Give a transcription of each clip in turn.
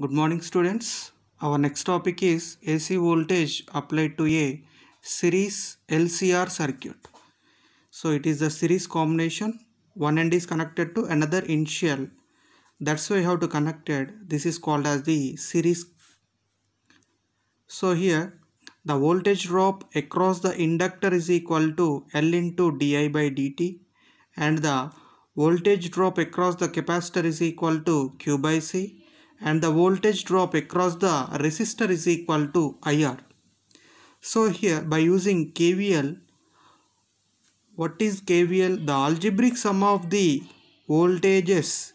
Good morning, students. Our next topic is AC voltage applied to a series LCR circuit. So it is the series combination. One end is connected to another initial. That's why how to connect it. This is called as the series. So here the voltage drop across the inductor is equal to L into di by dt, and the voltage drop across the capacitor is equal to Q by C, and the voltage drop across the resistor is equal to IR. So here by using KVL, what is KVL? The algebraic sum of the voltages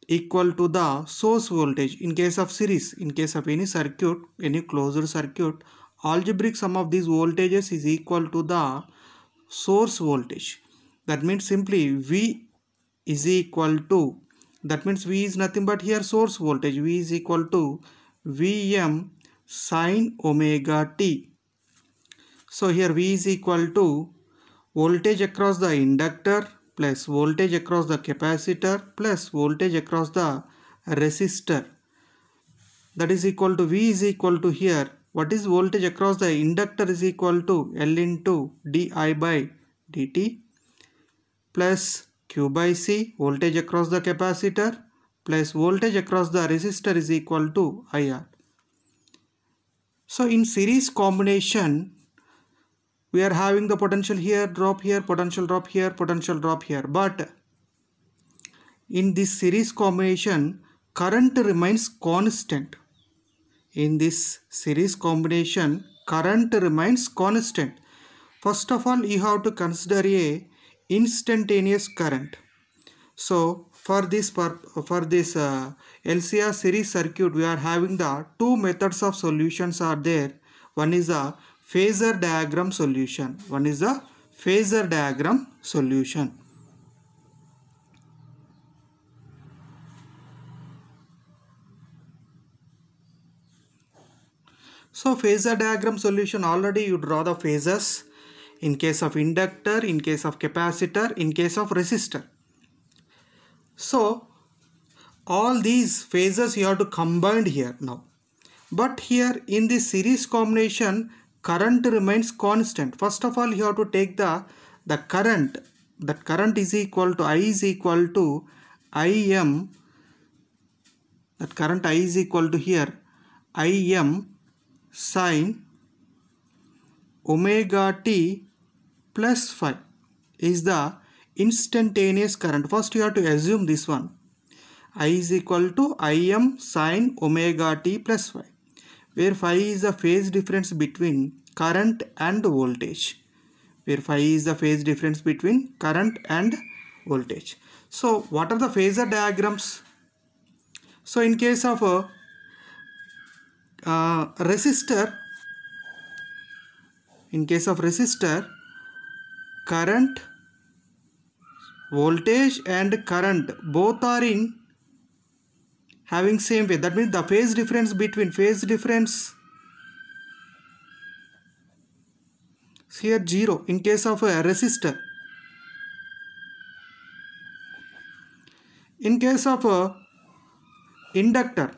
equal to the source voltage in case of series. In case of any circuit, any closed circuit, algebraic sum of these voltages is equal to the source voltage. That means simply V is equal to, that means V is nothing but here source voltage. V is equal to Vm sin omega t. So here V is equal to voltage across the inductor plus voltage across the capacitor plus voltage across the resistor. That is equal to V is equal to here. What is voltage across the inductor is equal to L into di by dt plus Q by C, voltage across the capacitor plus voltage across the resistor is equal to IR. So in series combination, we are having the potential here, drop here, potential drop here, potential drop here. But in this series combination, current remains constant. In this series combination, current remains constant. First of all, you have to consider a instantaneous current. So for this LCR series circuit, we are having the two methods of solutions are there. One is the phasor diagram solution. One is the phasor diagram solution. So phasor diagram solution, already you draw the phases in case of inductor, in case of capacitor, in case of resistor. So all these phases you have to combine here now. But here in this series combination, current remains constant. First of all, you have to take the current. That current is equal to I is equal to Im. That current I is equal to here Im sin omega t plus phi is the instantaneous current. First you have to assume this one. I is equal to Im sin omega t plus phi, where phi is the phase difference between current and voltage. Where phi is the phase difference between current and voltage. So what are the phasor diagrams? So in case of a resistor, in case of resistor, current, voltage and current both are in having same way. That means the phase difference between here 0 in case of a resistor. In case of a inductor,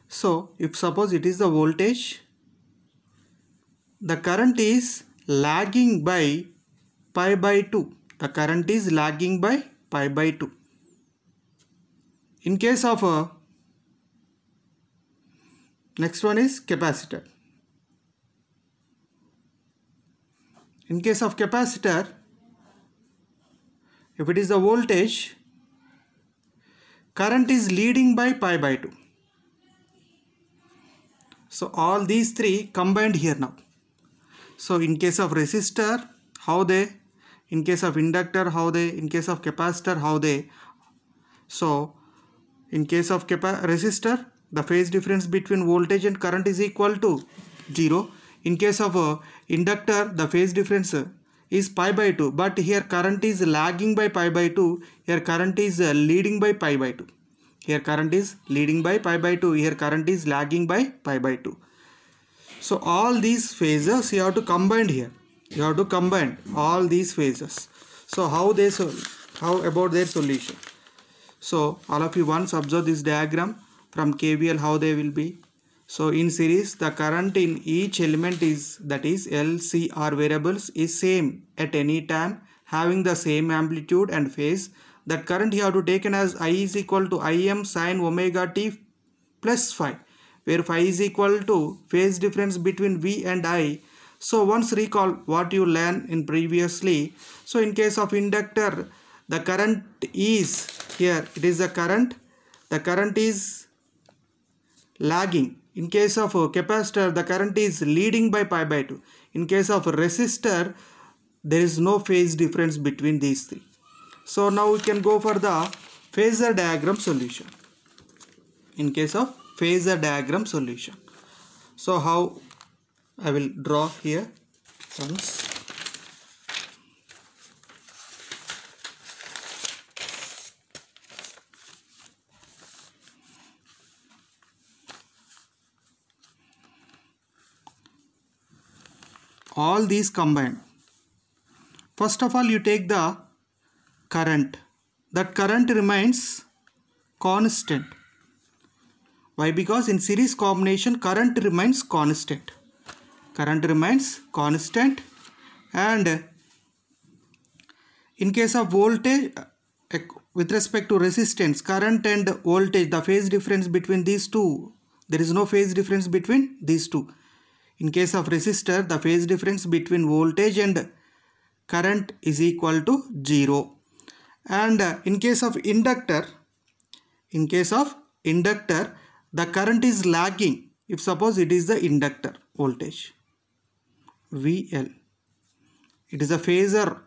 so if suppose it is the voltage, the current is lagging by pi by 2. The current is lagging by pi by 2. In case of a next one is capacitor. In case of capacitor, if it is the voltage, current is leading by pi by 2. So all these three combined here now. So in case of resistor, how they? In case of inductor, how they? In case of capacitor, how they? So in case of resistor, the phase difference between voltage and current is equal to 0. In case of inductor, the phase difference is pi by 2. But here current is lagging by pi by 2. Here current is leading by pi by 2. Here current is leading by pi by 2. Here current is lagging by pi by 2. So all these phases you have to combine here. You have to combine all these phases. So how about their solution? So all of you once observe this diagram from KVL, how they will be. So in series, the current in each element is, that is L, C, R variables, is same at any time, having the same amplitude and phase. That current you have to taken as I is equal to Im sin omega t plus phi, where phi is equal to phase difference between V and I. So once recall what you learned in previously. So in case of inductor, the current is here, it is the current is lagging. In case of capacitor, the current is leading by pi by 2. In case of resistor, there is no phase difference between these three. So now we can go for the phasor diagram solution. In case of phasor diagram solution, so how I will draw here once. All these combined. First of all, you take the current. That current remains constant. Why? Because in series combination, current remains constant. Current remains constant. And in case of voltage, with respect to resistance, current and voltage, the phase difference between these two, there is no phase difference between these two. In case of resistor, the phase difference between voltage and current is equal to 0. And in case of inductor, the current is lagging. If suppose it is the inductor voltage VL, it is a phasor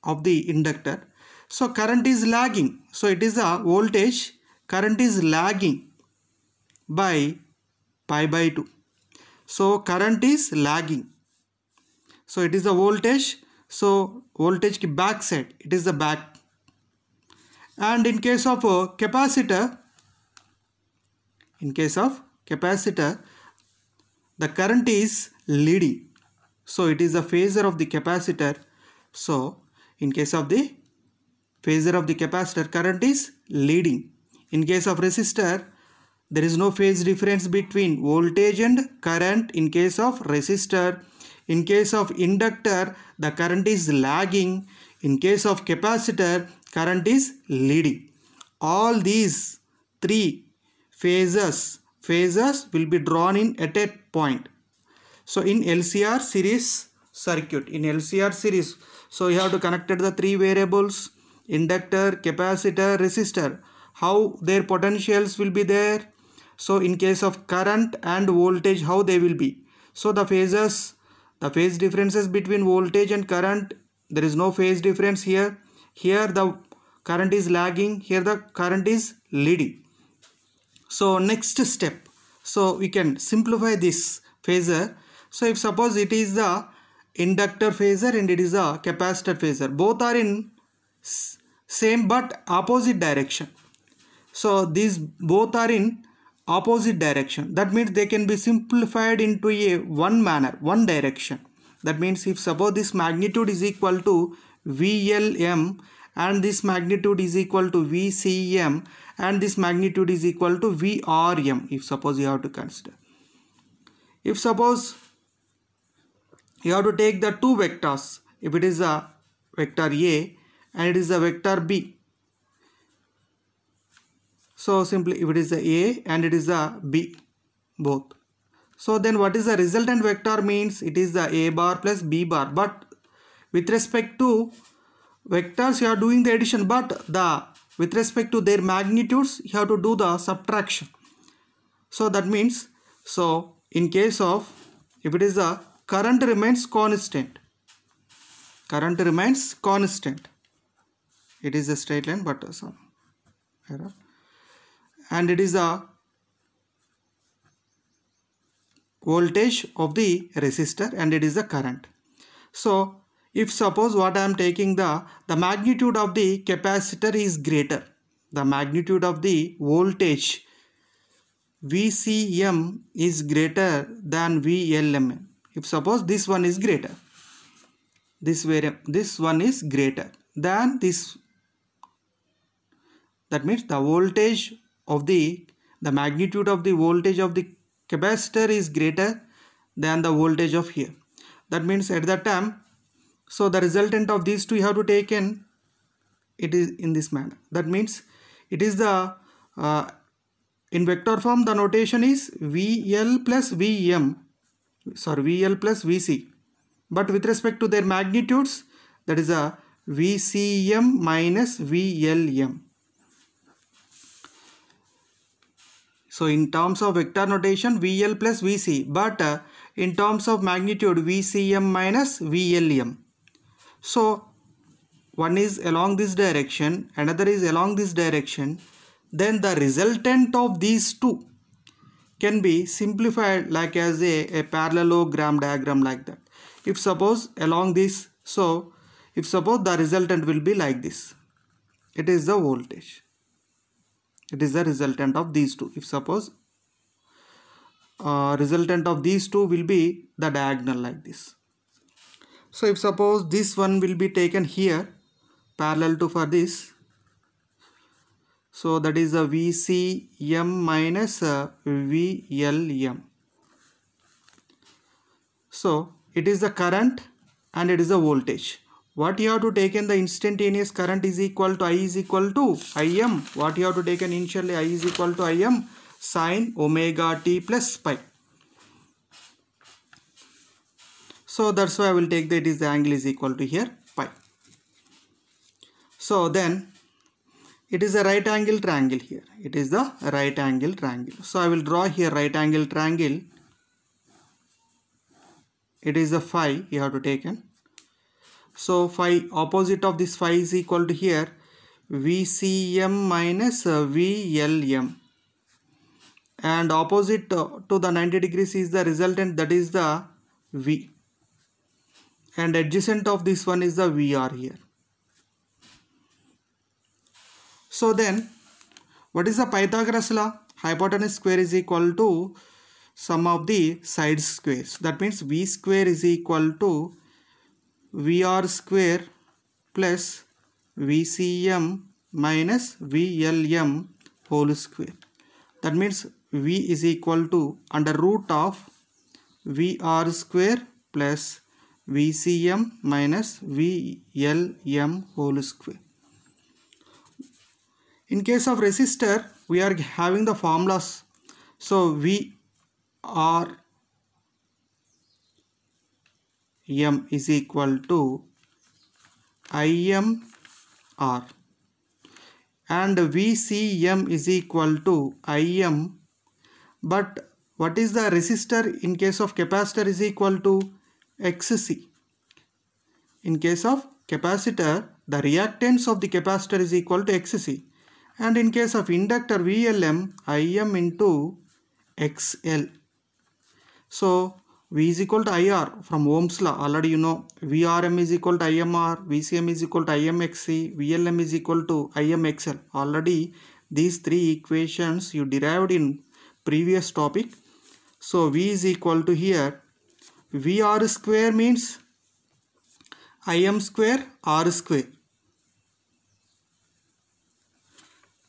of the inductor. So current is lagging. So it is a voltage, current is lagging by pi by 2. So current is lagging. So it is the voltage. So voltage ki back side, it is the back. And in case of capacitor, the current is leading. So it is the phasor of the capacitor. So in case of the phasor of the capacitor, current is leading. In case of resistor, there is no phase difference between voltage and current in case of resistor. In case of inductor, the current is lagging. In case of capacitor, current is leading. All these three phasors will be drawn in at a point. So in LCR series circuit, so you have to connect the three variables, inductor, capacitor, resistor. How their potentials will be there? So in case of current and voltage, how they will be? So the phasors, the phase differences between voltage and current, there is no phase difference here. Here the current is lagging, here the current is leading. So next step, so we can simplify this phasor. So if suppose it is the inductor phasor and it is a capacitor phasor, both are in same but opposite direction. So these both are in opposite direction. That means they can be simplified into a one manner, one direction. That means if suppose this magnitude is equal to VLM and this magnitude is equal to VCM and this magnitude is equal to VRM, if suppose you have to consider. If suppose you have to take the two vectors, if it is a vector A and it is a vector B. So simply if it is a A and it is a B both. So then what is the resultant vector means? It is the A bar plus B bar. But with respect to vectors you are doing the addition, but with respect to their magnitudes you have to do the subtraction. So that means, so in case of, if it is a current remains constant. It is a straight line but some error. And it is a voltage of the resistor and it is the current. So if suppose what I am taking the magnitude of the capacitor is greater, the magnitude of the voltage VCM is greater than VLM. If suppose this one is greater, this one is greater, than this. That means the voltage of the magnitude of the voltage of the capacitor is greater than the voltage of here. That means at that time, so the resultant of these two you have to take in, it is in this manner. That means it is the in vector form the notation is VL plus VM, sorry, VL plus VC, but with respect to their magnitudes, that is a VCM minus VLM. So in terms of vector notation, VL plus VC, but in terms of magnitude, VCM minus VLM. So one is along this direction, another is along this direction. Then the resultant of these two can be simplified like as a parallelogram diagram like that. If suppose along this, so if suppose the resultant will be like this, it is the voltage. It is the resultant of these two. If suppose resultant of these two will be the diagonal like this. So if suppose this one will be taken here parallel to for this, so that is a VCM minus VLM. So it is the current and it is the voltage. What you have to take in the instantaneous current is equal to I is equal to Im. What you have to take in initially, I is equal to Im sine omega t plus pi. So that's why I will take that it is the angle is equal to here pi. So then it is a right angle triangle here. It is the right angle triangle. So I will draw here right angle triangle. It is the phi you have to take in. So phi, opposite of this phi is equal to here VCM minus VLM, and opposite to the 90 degrees is the resultant, that is the V, and adjacent of this one is the VR here. So then what is the Pythagoras law? Hypotenuse square is equal to sum of the side squares. That means V square is equal to VR square plus VCM minus VLM whole square. That means V is equal to under root of VR square plus VCM minus VLM whole square. In case of resistor, we are having the formulas. So VR M is equal to IMR and VCM is equal to IM, but what is the resistor in case of capacitor is equal to XC. In case of capacitor, the reactance of the capacitor is equal to XC, and in case of inductor VLM, IM into XL. So V is equal to IR from Ohm's law, already you know, VRM is equal to IMR, VCM is equal to IMXC, VLM is equal to IMXL. Already these three equations you derived in previous topic. So V is equal to here, VR square means IM square R square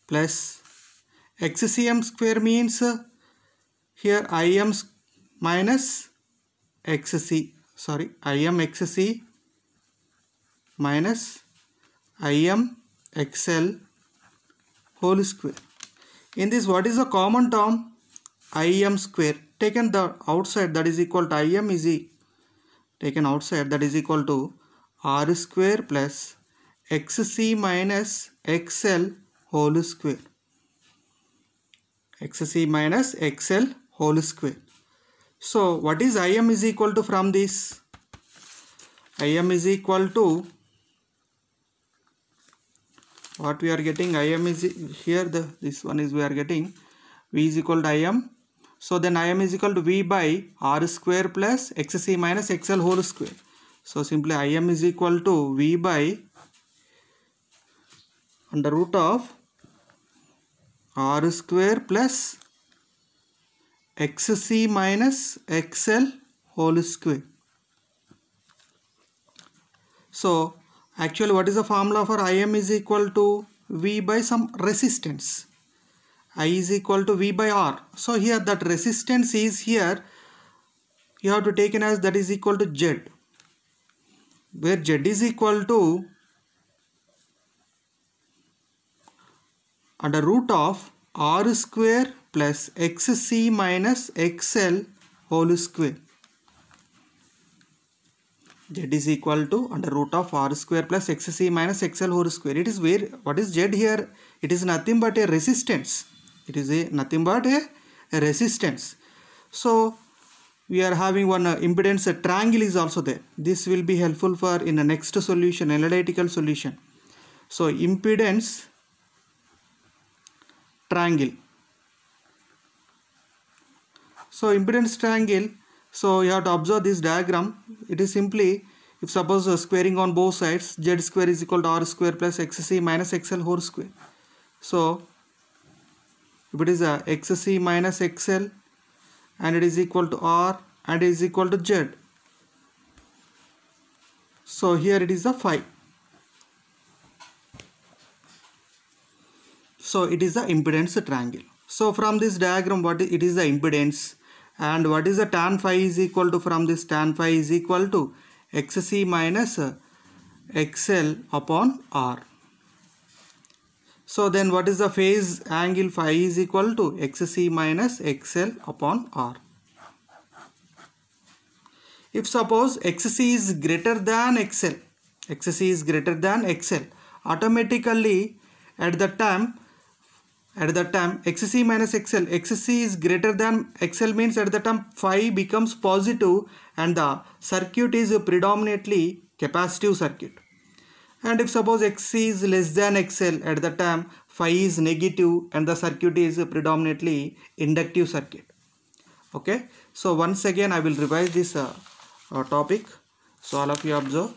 plus XCM square means here IM minus XC, sorry, IM XC minus IM XL whole square. In this, what is the common term? IM square. Taken the outside, that is equal to IM is taken outside, that is equal to R square plus XC minus XL whole square. XC minus XL whole square. So what is IM is equal to from this? IM is equal to what we are getting. IM is here, this one is we are getting V is equal to IM. So then IM is equal to V by R square plus XC minus XL whole square. So simply IM is equal to V by under root of R square plus XC minus XL whole square. So Actually, what is the formula for Im is equal to V by some resistance. I is equal to V by R. So here that resistance is here, you have to take it as that is equal to Z, where Z is equal to under root of R square plus XC minus XL whole square. Z is equal to under root of R square plus XC minus XL whole square. It is where, what is Z here? It is nothing but a resistance. It is nothing but a resistance. So we are having one impedance triangle is also there. This will be helpful for in the next solution, analytical solution. So impedance triangle. So impedance triangle, so you have to observe this diagram. It is simply, if suppose squaring on both sides, Z square is equal to R square plus XC minus XL whole square. So if it is a XC minus XL and it is equal to R and it is equal to Z, so here it is a phi. So it is the impedance triangle. So from this diagram, what it is the impedance, and what is the tan phi is equal to, from this tan phi is equal to XC minus XL upon R. So then what is the phase angle? Phi is equal to XC minus XL upon R. If suppose XC is greater than XL, XC is greater than XL, automatically at the time XC minus XL, XC is greater than XL means at the time phi becomes positive and the circuit is predominantly capacitive circuit. And if suppose XC is less than XL, at the time phi is negative and the circuit is predominantly inductive circuit. Okay, so once again I will revise this topic, so all of you observe.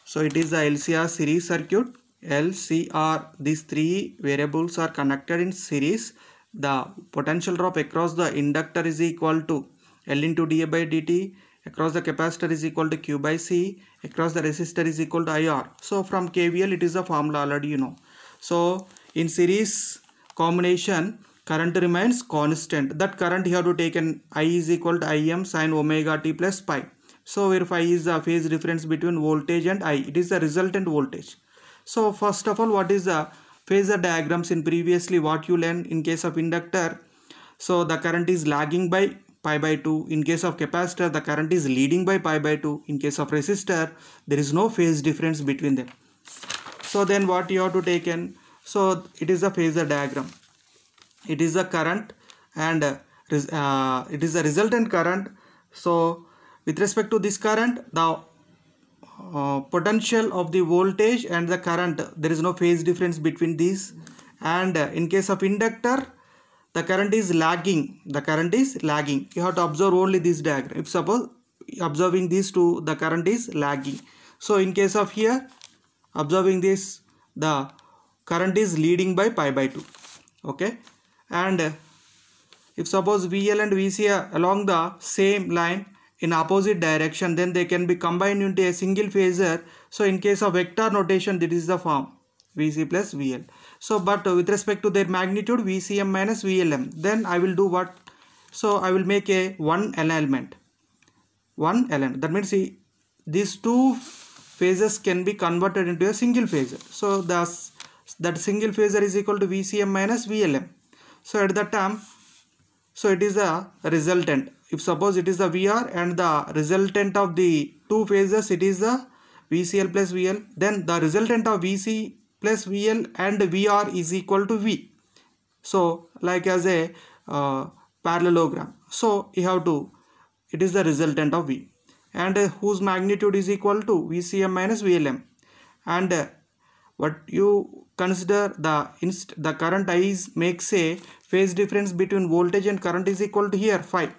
So it is the LCR series circuit. LCR, these three variables are connected in series. The potential drop across the inductor is equal to L into dA by dt, across the capacitor is equal to Q by C, across the resistor is equal to IR. So from KVL it is the formula already you know. So in series combination, current remains constant. That current you have to take an I is equal to Im sin omega t plus pi. So where phi is the phase difference between voltage and I, it is the resultant voltage. So first of all, what is the phasor diagrams in previously what you learned in case of inductor? So the current is lagging by pi by 2. In case of capacitor, the current is leading by pi by 2. In case of resistor, there is no phase difference between them. So then what you have to take in? So it is a phasor diagram. It is a current and it is a resultant current. So with respect to this current, the potential of the voltage and the current, there is no phase difference between these. And in case of inductor, the current is lagging. The current is lagging. You have to observe only this diagram. If suppose observing these two, the current is lagging. So in case of here, observing this, the current is leading by pi by 2. Okay. And if suppose VL and VC are along the same line in opposite direction, then they can be combined into a single phasor. So in case of vector notation, this is the form VC plus VL. So but with respect to their magnitude, VCM minus VLM, then I will do what? So I will make a one element. That means these two phases can be converted into a single phasor. So thus that single phasor is equal to VCM minus VLM. So at that time, so it is the resultant. If suppose it is the VR and the resultant of the two phases, it is the VCL plus VL, then the resultant of VC plus VL and VR is equal to V. So like as a parallelogram. So you have to, it is the resultant of V, and whose magnitude is equal to VCM minus VLM. And what you consider the current I makes a phase difference between voltage and current is equal to here phi.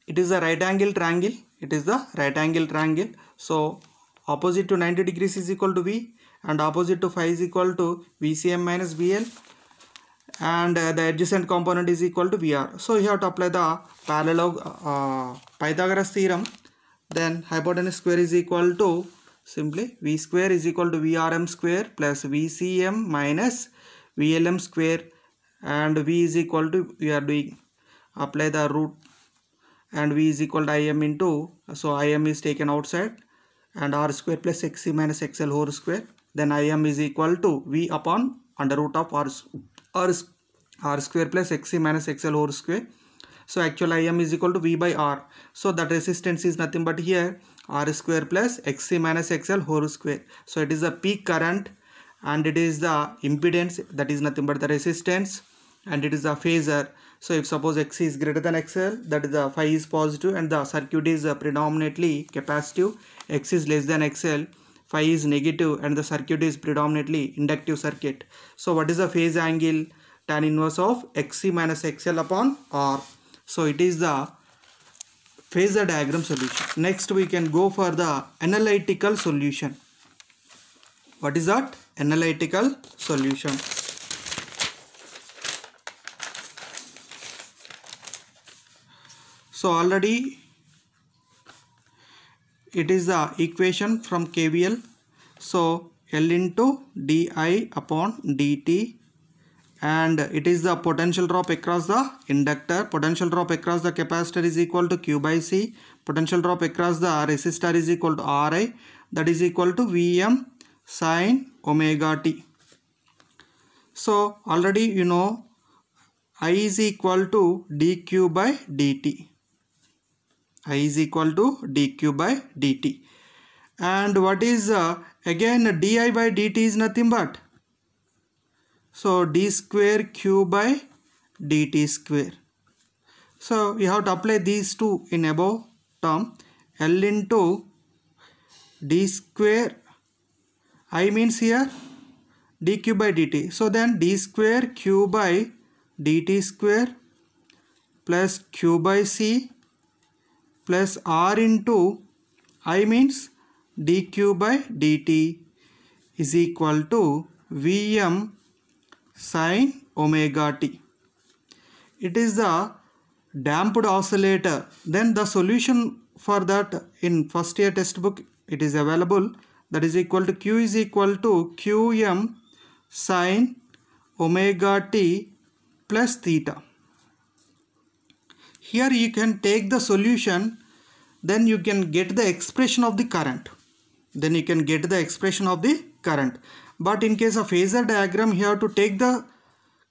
It is a right angle triangle. It is the right angle triangle. So opposite to 90 degrees is equal to V and opposite to phi is equal to VCM minus VL, and the adjacent component is equal to VR. So you have to apply the parallel Pythagoras theorem. Then hypotenuse square is equal to simply V square is equal to VRM square plus VCM minus VLM square, and V is equal to, we are doing, apply the root, and V is equal to IM into, so IM is taken outside, and R square plus XC minus XL whole square, then IM is equal to V upon under root of R square plus XC minus XL whole square. So actual IM is equal to V by R. So that resistance is nothing but here R square plus XC minus XL whole square. So it is the peak current, and it is the impedance, that is nothing but the resistance, and it is the phasor. So if suppose XC is greater than XL, that is the phi is positive and the circuit is predominantly capacitive. X is less than XL, phi is negative and the circuit is predominantly inductive circuit. So what is the phase angle? Tan inverse of XC minus XL upon R. So it is the phasor diagram solution. Next we can go for the analytical solution. What is that? Analytical solution. So already it is the equation from KVL. So L into di upon dt, and it is the potential drop across the inductor. Potential drop across the capacitor is equal to Q by C. Potential drop across the resistor is equal to Ri, that is equal to Vm sin omega t. So already you know I is equal to dq by dt. I is equal to dq by dt. And what is again di by dt is nothing but, so d square q by dt square. So we have to apply these two in above term. L into d square, I means here dq by dt. So then d square q by dt square plus q by c plus r into I means dq by dt is equal to Vm sin omega t. It is the damped oscillator. Then the solution for that in first year textbook it is available, that is equal to Q is equal to Qm sin omega t plus theta. Here you can take the solution, then you can get the expression of the current. But in case of phasor diagram, you have to take the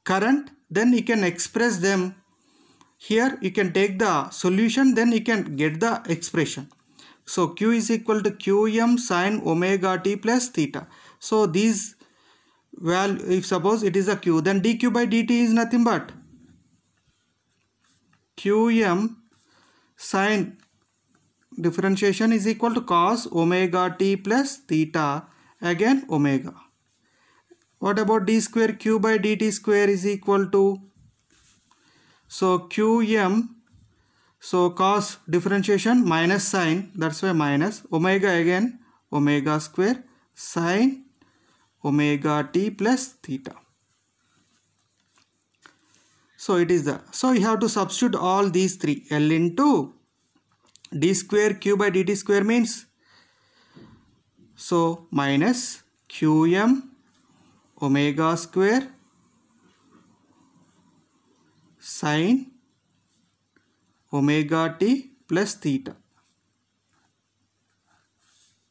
current, then you can express them. Here you can take the solution, then you can get the expression. So Q is equal to Qm sin omega t plus theta. So these value, if suppose it is a Q, then dq by dt is nothing but Qm sin differentiation is equal to cos omega t plus theta, again omega. What about d square q by dt square is equal to, so Qm, so cos differentiation minus sin, that's why minus omega, again omega square sin omega t plus theta. So it is the, so you have to substitute all these three. L into d square q by dt square means, so minus Qm omega square sin omega t plus theta.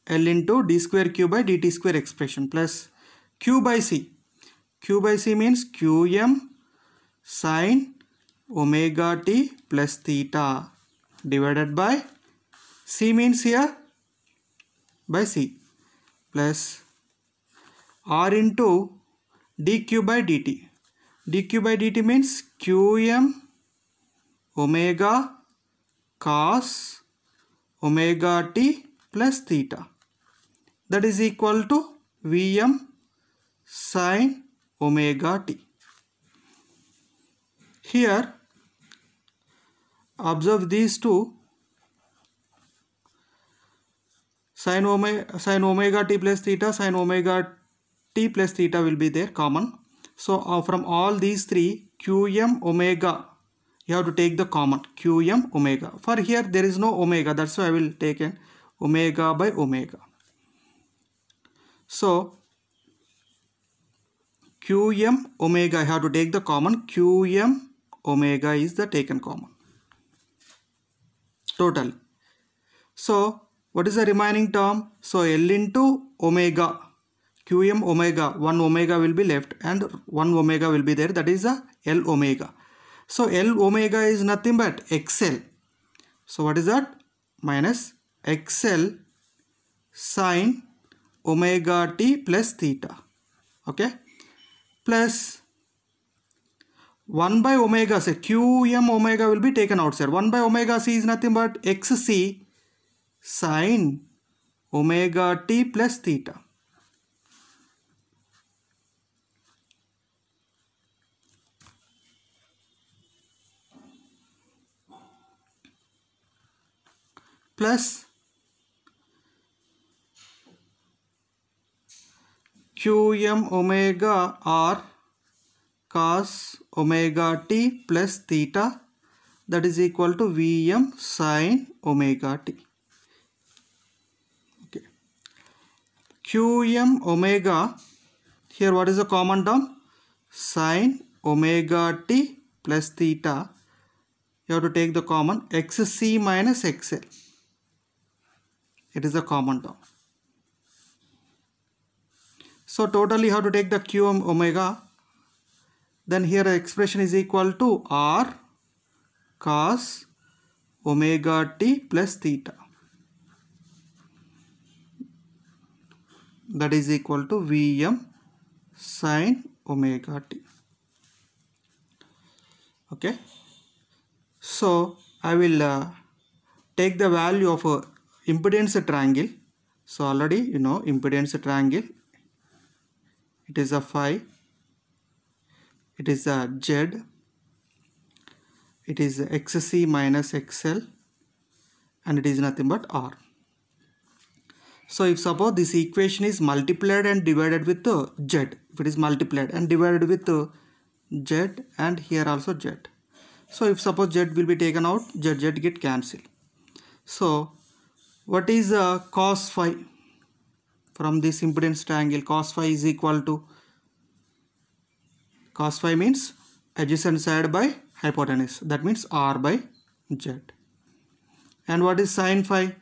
L into d square q by dt square expression plus q by c. Q by c means Qm sin omega t plus theta divided by c means here by c plus r into dq by dt. dq by dt means Qm omega cos omega t plus theta, that is equal to Vm sin omega t. Here observe these two, sin omega t plus theta, sin omega t plus theta will be there common. So from all these three, Qm omega, you have to take the common Qm omega. For here there is no omega, that's why I will take an omega by omega. So Qm omega, I have to take the common. Qm omega is the taken common total. So what is the remaining term? So L into omega, Qm omega, 1 omega will be left and 1 omega will be there, that is the L omega. So L omega is nothing but XL. So what is that? Minus XL sine omega t plus theta. Okay. Plus 1 by omega c, Qm omega will be taken outside. 1 by omega c is nothing but XC sine omega t plus theta. Plus Qm omega r cos omega t plus theta, that is equal to Vm sine omega t. Okay. Qm omega, here what is the common term? Sine omega t plus theta. You have to take the common, XC minus XL. It is a common term. So totally you have to take the Qm omega. Then here the expression is equal to R cos omega t plus theta. That is equal to Vm sine omega t. Okay. So I will take the value of a impedance triangle. So already you know impedance triangle. It is a phi. It is a Z. It is XC minus XL, and it is nothing but R. So if suppose this equation is multiplied and divided with Z, if it is multiplied and divided with Z and here also Z. So if suppose Z will be taken out, Z get cancelled. So what is cos phi? From this impedance triangle, cos phi is equal to, cos phi means adjacent side by hypotenuse, that means R by Z. And what is sin phi?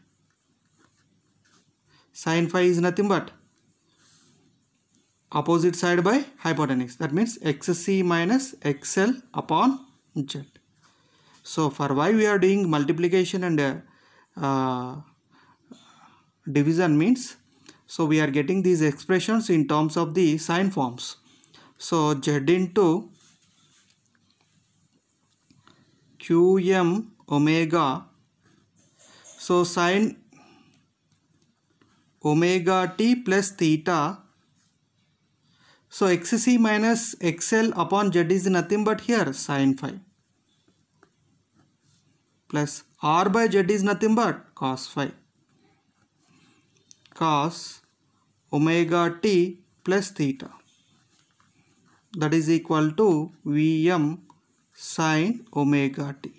Sin phi is nothing but opposite side by hypotenuse, that means XC minus XL upon Z. So for why we are doing multiplication and division means, so we are getting these expressions in terms of the sign forms. So Z into Qm omega, so sin omega t plus theta, so XC minus XL upon Z is nothing but here sin phi, plus R by Z is nothing but cos phi, cos omega t plus theta, that is equal to Vm sin omega t.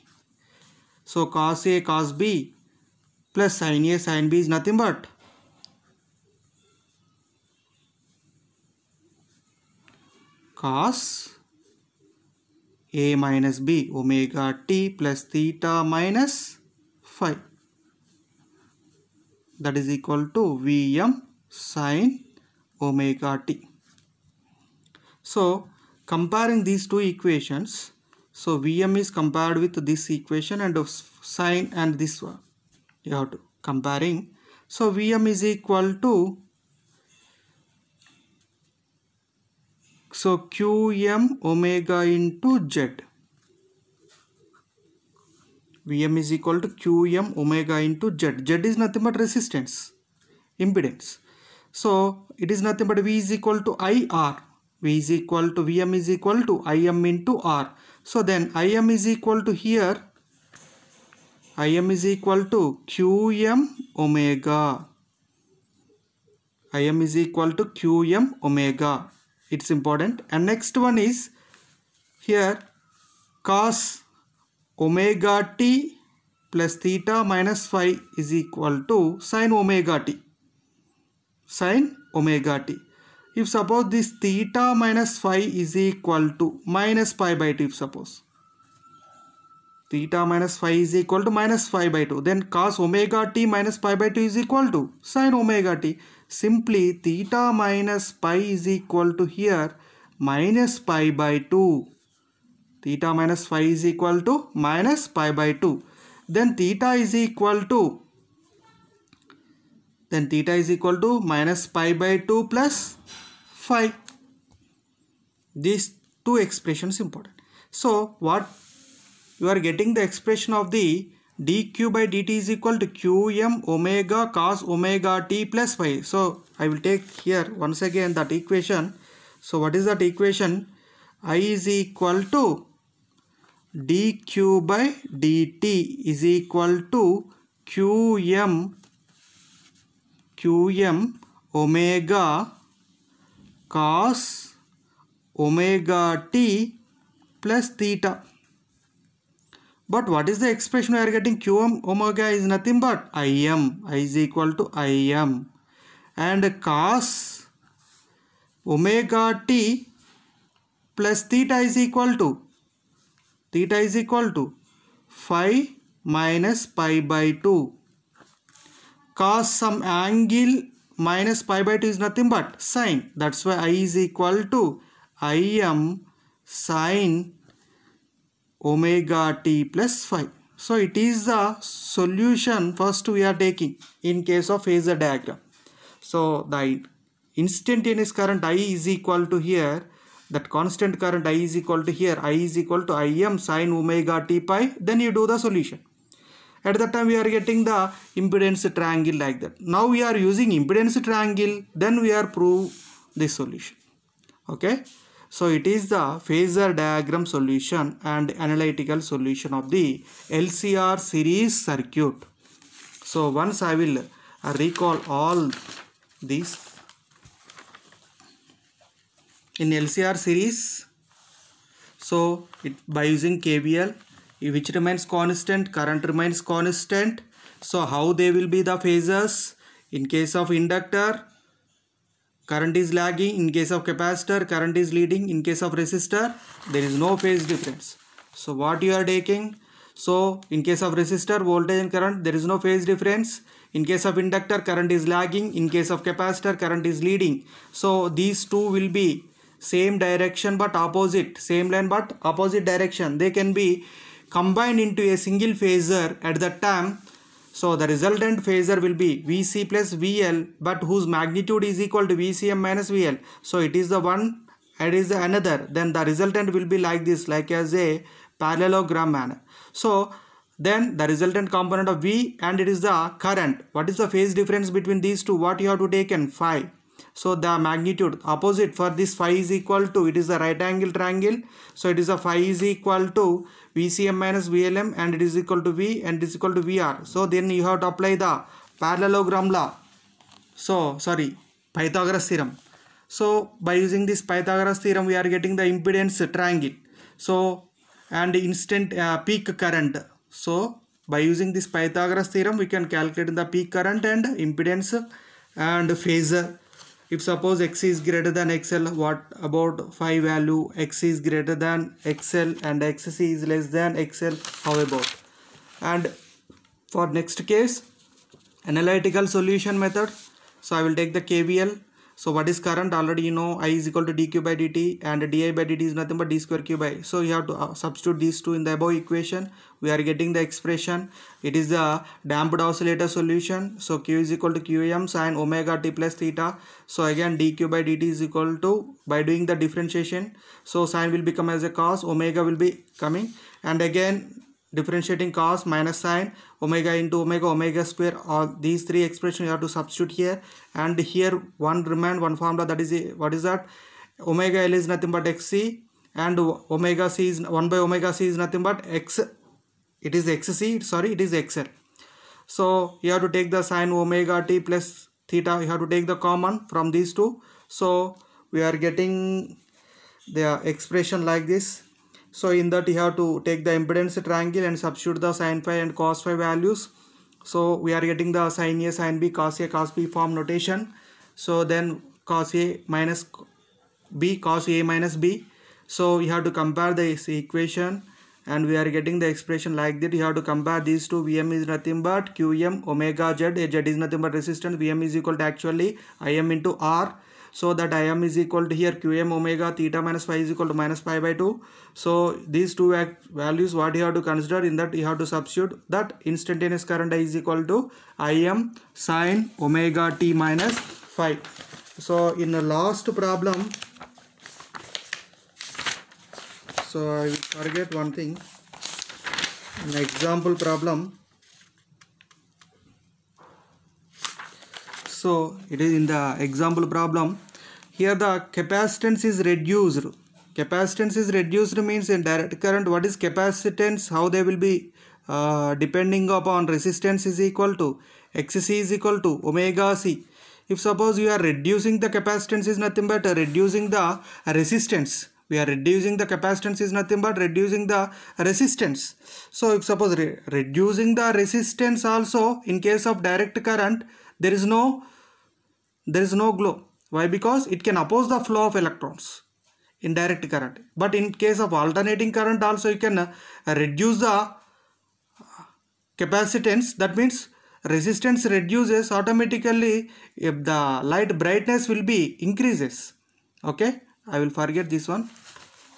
So cos A cos B plus sin A sin B is nothing but cos A minus B omega t plus theta minus phi, that is equal to Vm sin omega t. So comparing these two equations, so Vm is compared with this equation and of sine and this one you have to comparing. So Vm is equal to, so Qm omega into Z. Vm is equal to Qm omega into Z. Z is nothing but resistance, impedance. So it is nothing but V is equal to IR. V is equal to Vm is equal to Im into R. So then Im is equal to here, Im is equal to Qm omega. Im is equal to Qm omega. It's important. And next one is here cos omega t plus theta minus phi is equal to sin omega t. sine omega t. If suppose this theta minus phi is equal to minus pi by 2, if suppose theta minus phi is equal to minus pi by 2, then cos omega t minus pi by 2 is equal to sine omega t. Simply theta minus pi is equal to here minus pi by 2. Theta minus phi is equal to minus pi by 2. Then theta is equal to minus pi by 2 plus phi. These two expressions important. So what you are getting, the expression of the dq by dt is equal to qm omega cos omega t plus phi. So I will take here once again that equation. So what is that equation? I is equal to dq by dt is equal to qm omega cos omega t plus theta. But what is the expression we are getting? Qm omega is nothing but Im. I is equal to Im. And cos omega t plus theta is equal to phi minus pi by 2. Cos some angle minus pi by 2 is nothing but sine. That's why I is equal to Im sine omega t plus phi. So it is the solution first we are taking in case of phasor diagram. So the instantaneous current I is equal to here, that constant current I is equal to here, I is equal to Im sine omega t pi. Then you do the solution. At that time we are getting the impedance triangle like that. Now we are using impedance triangle, then we are prove this solution. Okay. So it is the phasor diagram solution and analytical solution of the LCR series circuit. So once I will recall all these. In LCR series, so by using KVL, which remains constant, current remains constant. So how they will be the phasors? In case of inductor, current is lagging. In case of capacitor, current is leading. In case of resistor, there is no phase difference. So what you are taking? So in case of resistor, voltage and current, there is no phase difference. In case of inductor, current is lagging. In case of capacitor, current is leading. So these two will be same direction but opposite, same line but opposite direction. They can be combined into a single phasor at that time. So the resultant phasor will be VC plus VL, but whose magnitude is equal to VCM minus VL. So it is the one, it is the another. Then the resultant will be like this, like as a parallelogram manner. So then the resultant component of V, and it is the current. What is the phase difference between these two? What you have to take in phi. So the magnitude opposite for this phi is equal to, it is the right angle triangle. So it is a phi is equal to VCM minus VLM, and it is equal to V, and it is equal to VR. So then you have to apply the parallelogram law. So Pythagoras theorem. So by using this Pythagoras theorem, we are getting the impedance triangle. So and instant peak current. So by using this Pythagoras theorem, we can calculate the peak current and impedance and phasor. If suppose X is greater than XL, what about phi value? X is greater than XL and XC is less than XL. How about? And for next case, analytical solution method. So I will take the KVL. So what is current? Already you know, I is equal to dq by dt, and di by dt is nothing but d square q by. So you have to substitute these two in the above equation. We are getting the expression. It is the damped oscillator solution. So q is equal to qm sine omega t plus theta. So again dq by dt is equal to, by doing the differentiation, so sine will become as a cos, omega will be coming, and again differentiating cos minus sine, omega into omega square. All these three expressions you have to substitute here, and here one formula, that is what is that? Omega L is nothing but xc, and omega c is 1 by omega c is nothing but x. It is xc, sorry, it is xl. So you have to take the sine omega t plus theta, you have to take the common from these two. So we are getting the expression like this. So in that you have to take the impedance triangle and substitute the sin phi and cos phi values. So we are getting the sin A, sin B, cos A, cos B form notation. So then cos A minus B, cos A minus B. So we have to compare this equation and we are getting the expression like that. You have to compare these two. Vm is nothing but Qm omega Z. Z is nothing but resistance. Vm is equal to actually Im into R. So that Im is equal to here Qm omega theta minus phi is equal to minus pi by 2. So these two values what you have to consider, in that you have to substitute that instantaneous current I is equal to Im sin omega t minus phi. So in the last problem, so I will forget one thing. In example problem, so it is in the example problem, here the capacitance is reduced. Capacitance is reduced means in direct current, what is capacitance, how they will be depending upon resistance is equal to XC is equal to omega C. If suppose you are reducing the capacitance is nothing but reducing the resistance. We are reducing the capacitance is nothing but reducing the resistance. So if suppose reducing the resistance also, in case of direct current, there is no glow. Why? Because it can oppose the flow of electrons in direct current. But in case of alternating current also, you can reduce the capacitance. That means resistance reduces automatically, if the light brightness will be increases. Okay, I will forget this one,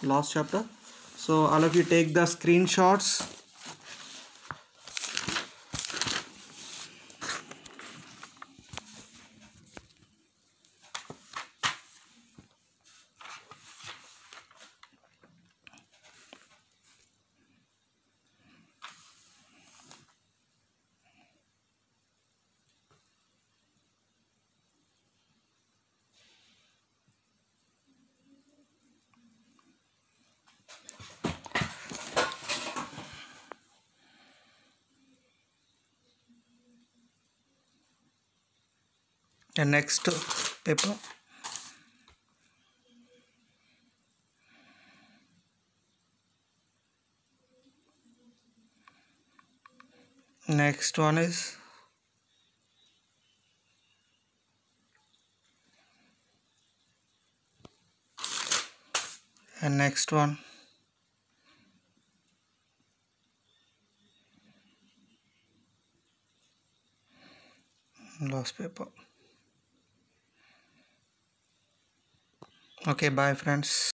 last chapter. So all of you take the screenshots. And next paper, next one is and next one, last paper. Okay, bye friends.